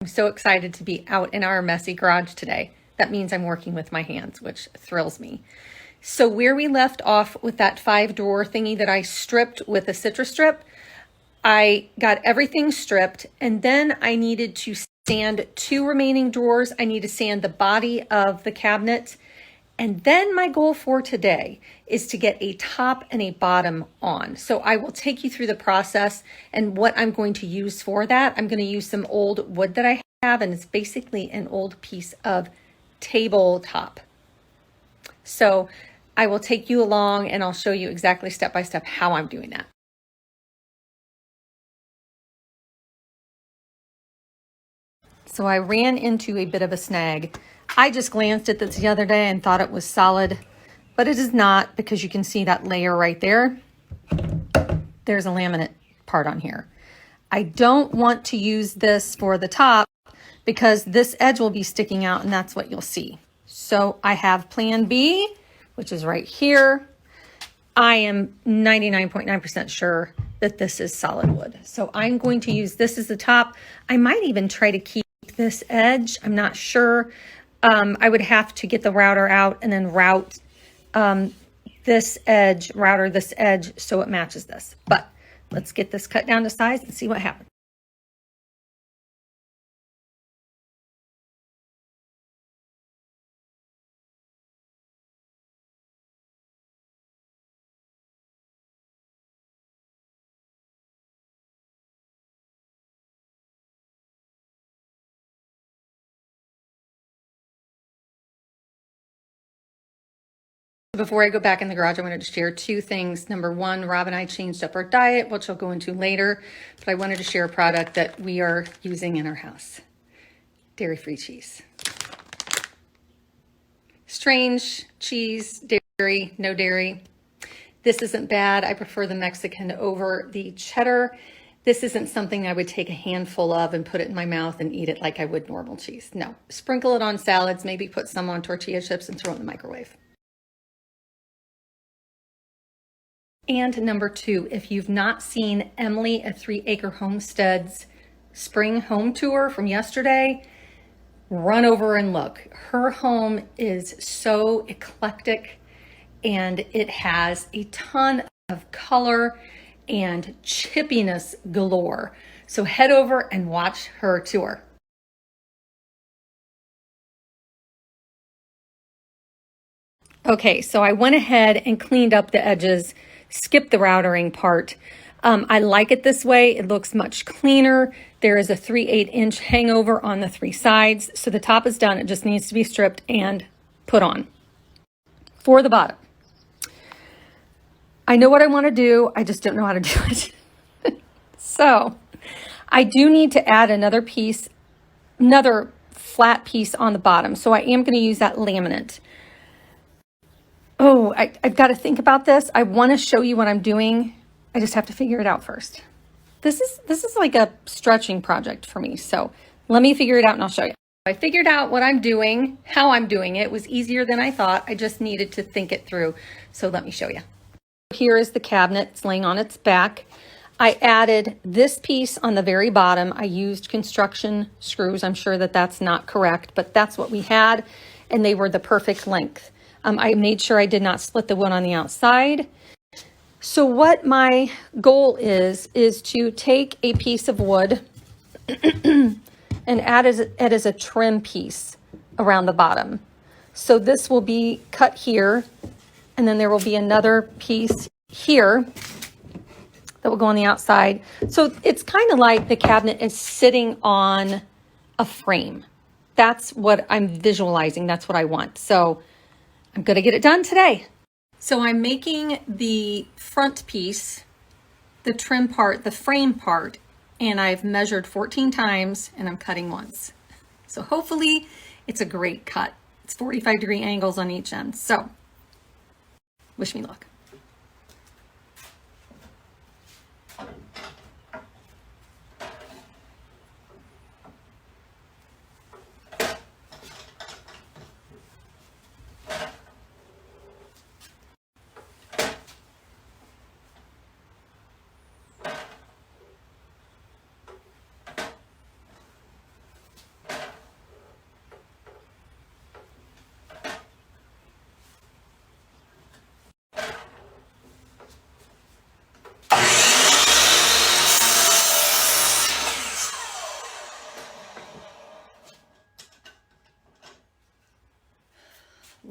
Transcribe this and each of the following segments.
I'm so excited to be out in our messy garage today. That means I'm working with my hands, which thrills me. So where we left off with that 5-drawer thingy that I stripped with a citrus strip, I got everything stripped, and then I needed to sand 2 remaining drawers. I need to sand the body of the cabinet. And then my goal for today is to get a top and a bottom on. So I will take you through the process and what I'm going to use for that. I'm going to use some old wood that I have, and it's basically an old piece of tabletop. So I will take you along and I'll show you exactly step by step how I'm doing that. So I ran into a bit of a snag. I just glanced at this the other day and thought it was solid, but it is not, because you can see that layer right there. There's a laminate part on here. I don't want to use this for the top because this edge will be sticking out and that's what you'll see. So I have plan B, which is right here. I am 99.9% sure that this is solid wood. So I'm going to use this as the top. I might even try to keep this edge. I'm not sure. I would have to get the router out and then route this edge so it matches this. But let's get this cut down to size and see what happens. Before I go back in the garage, I wanted to share 2 things. Number 1, Rob and I changed up our diet, which I'll go into later, but I wanted to share a product that we are using in our house. Dairy-free cheese. Strange cheese, dairy, no dairy. This isn't bad. I prefer the Mexican over the cheddar. This isn't something I would take a handful of and put it in my mouth and eat it like I would normal cheese. No, sprinkle it on salads, maybe put some on tortilla chips and throw it in the microwave. And number 2, if you've not seen Emily at 3 Acre Homestead's spring home tour from yesterday, run over and look. Her home is so eclectic and it has a ton of color and chippiness galore. So head over and watch her tour. Okay, so I went ahead and cleaned up the edges, skipped the routering part. I like it this way. It looks much cleaner. There is a 3/8 inch hangover on the 3 sides. So the top is done. It just needs to be stripped and put on. For the bottom, I know what I want to do. I just don't know how to do it. So I do need to add another piece, another flat piece on the bottom. So I am going to use that laminate. Oh, I've got to think about this. I want to show you what I'm doing. I just have to figure it out first. This is like a stretching project for me. So let me figure it out and I'll show you. I figured out what I'm doing, how I'm doing it. It was easier than I thought. I just needed to think it through. So let me show you. Here is the cabinet. It's laying on its back. I added this piece on the very bottom. I used construction screws. I'm sure that that's not correct, but that's what we had. And they were the perfect length. I made sure I did not split the wood on the outside. So what my goal is to take a piece of wood and add it as a trim piece around the bottom. So this will be cut here, and then there will be another piece here that will go on the outside. So it's kind of like the cabinet is sitting on a frame. That's what I'm visualizing. That's what I want. So I'm going to get it done today. So I'm making the front piece, the trim part, the frame part, and I've measured 14 times and I'm cutting once. So hopefully it's a great cut. It's 45-degree angles on each end. So wish me luck.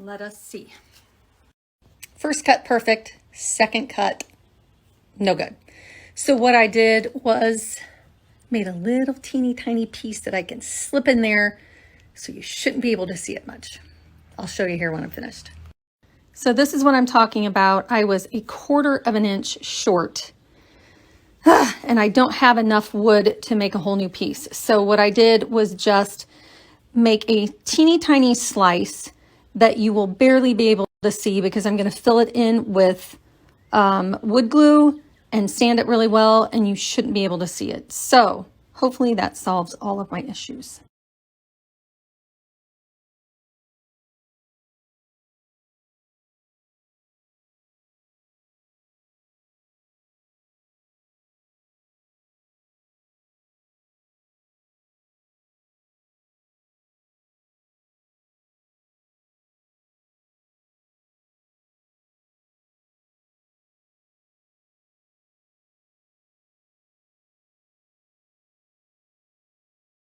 Let us see. First cut, perfect. Second cut, no good. So what I did was made a little teeny tiny piece that I can slip in there, so you shouldn't be able to see it much. I'll show you here when I'm finished. So this is what I'm talking about. I was 1/4 of an inch short, and I don't have enough wood to make a whole new piece. So what I did was just make a teeny tiny slice that you will barely be able to see, because I'm going to fill it in with wood glue and sand it really well, and you shouldn't be able to see it. So hopefully that solves all of my issues.